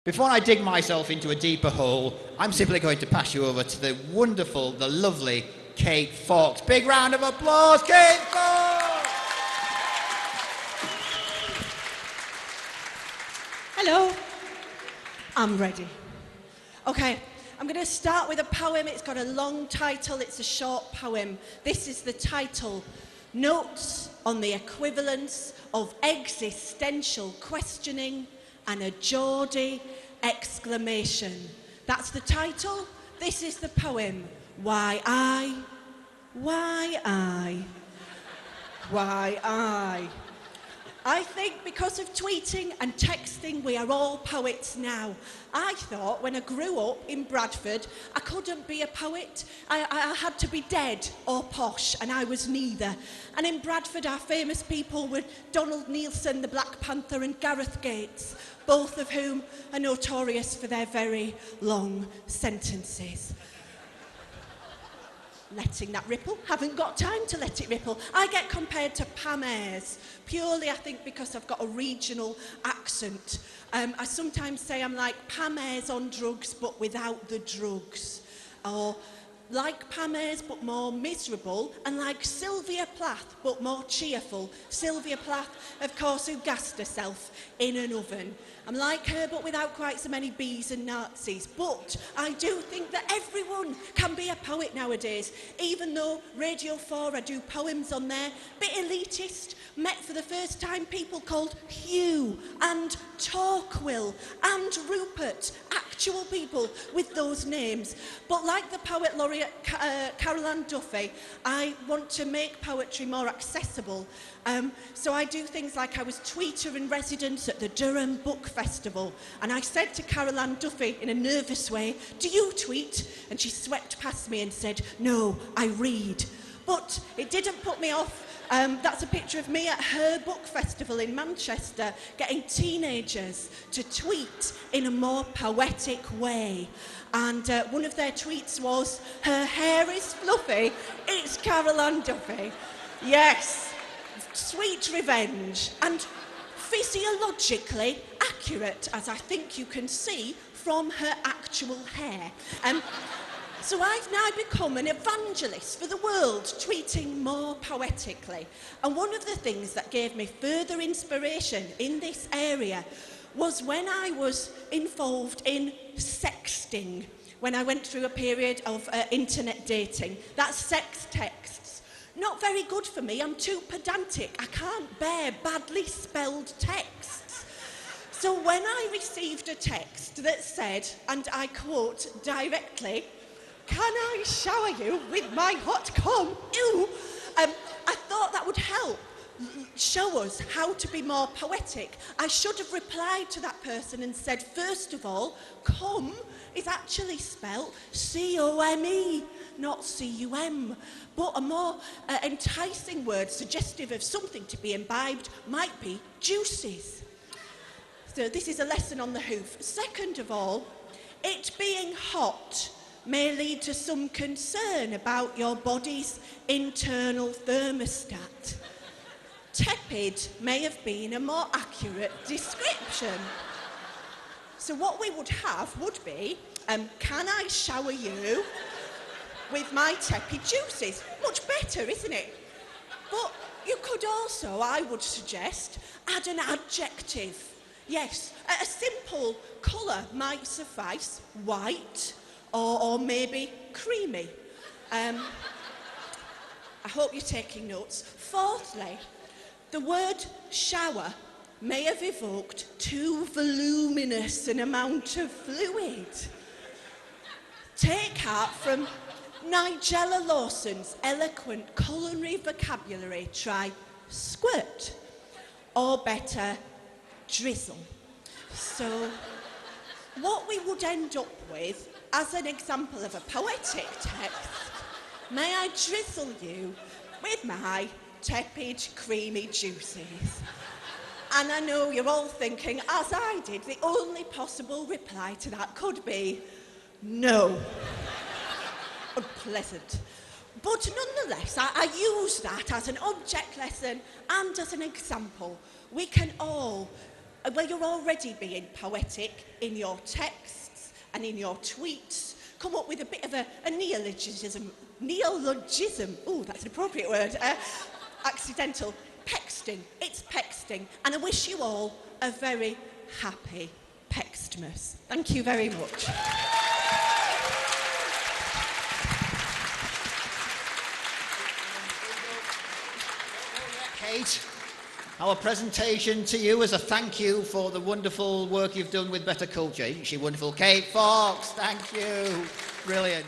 Before I dig myself into a deeper hole, I'm simply going to pass you over to the wonderful, the lovely Kate Fox. Big round of applause, Kate Fox! Hello. I'm ready. Okay, I'm going to start with a poem. It's got a long title. It's a short poem. This is the title, Notes on the Equivalence of Existential Questioning and a Geordie Exclamation. That's the title. This is the poem. Why I? I think because of tweeting and texting, we are all poets now. I thought when I grew up in Bradford, I couldn't be a poet. I had to be dead or posh, and I was neither. And in Bradford, our famous people were Donald Neilson, the Black Panther, and Gareth Gates, both of whom are notorious for their very long sentences. Letting that ripple. Haven't got time to let it ripple. I get compared to Pam Ayres, purely I think because I've got a regional accent. I sometimes say I'm like Pam Ayres on drugs but without the drugs. Or like Pam Ayres but more miserable, and like Sylvia Plath but more cheerful. Sylvia Plath, of course, who gassed herself in an oven. I'm like her but without quite so many bees and Nazis. But I do think that everyone can be a poet nowadays, even though Radio 4, I do poems on there, bit elitist. Met for the first time people called Hugh and Torquil and Rupert, actual people with those names. But like the poet laureate Carol Ann Duffy, I want to make poetry more accessible. So I do things like I was tweeter in residence at the Durham Book Festival, and I said to Carol Ann Duffy in a nervous way, "Do you tweet?" And she swept past me and said, "No, I read." But it didn't put me off. That's a picture of me at her book festival in Manchester, getting teenagers to tweet in a more poetic way. And one of their tweets was, "Her hair is fluffy, it's Carol Ann Duffy." Yes, sweet revenge, and physiologically accurate, as I think you can see from her actual hair. So I've now become an evangelist for the world, tweeting more poetically. And one of the things that gave me further inspiration in this area was when I was involved in sexting, when I went through a period of internet dating. That's sex texts. Not very good for me, I'm too pedantic. I can't bear badly spelled texts. So when I received a text that said, and I quote directly, "Can I shower you with my hot cum?" Ew. I thought that would help show us how to be more poetic. I should have replied to that person and said, first of all, cum is actually spelt C-O-M-E, not C-U-M. But a more enticing word, suggestive of something to be imbibed, might be juices. So this is a lesson on the hoof. Second of all, it being hot may lead to some concern about your body's internal thermostat. Tepid may have been a more accurate description. So what we would have would be, can I shower you with my tepid juices? Much better, isn't it? But you could also, I would suggest, add an adjective. Yes, a simple colour might suffice, white, or maybe creamy. I hope you're taking notes. Fourthly, the word shower may have evoked too voluminous an amount of fluid. Take heart from Nigella Lawson's eloquent culinary vocabulary. Try squirt, or better, drizzle. So, what we would end up with, as an example of a poetic text, may I drizzle you with my tepid, creamy juices? And I know you're all thinking, as I did, the only possible reply to that could be, no. Unpleasant. But nonetheless, I use that as an object lesson and as an example. We can all Well, you're already being poetic in your texts and in your tweets. Come up with a bit of a neologism. Neologism. Oh, that's an appropriate word. Accidental. Pexting. It's Pexting. And I wish you all a very happy Pextmas. Thank you very much. Kate, our presentation to you as a thank you for the wonderful work you've done with BettaKultcha. Isn't she wonderful? Kate Fox, thank you. Brilliant.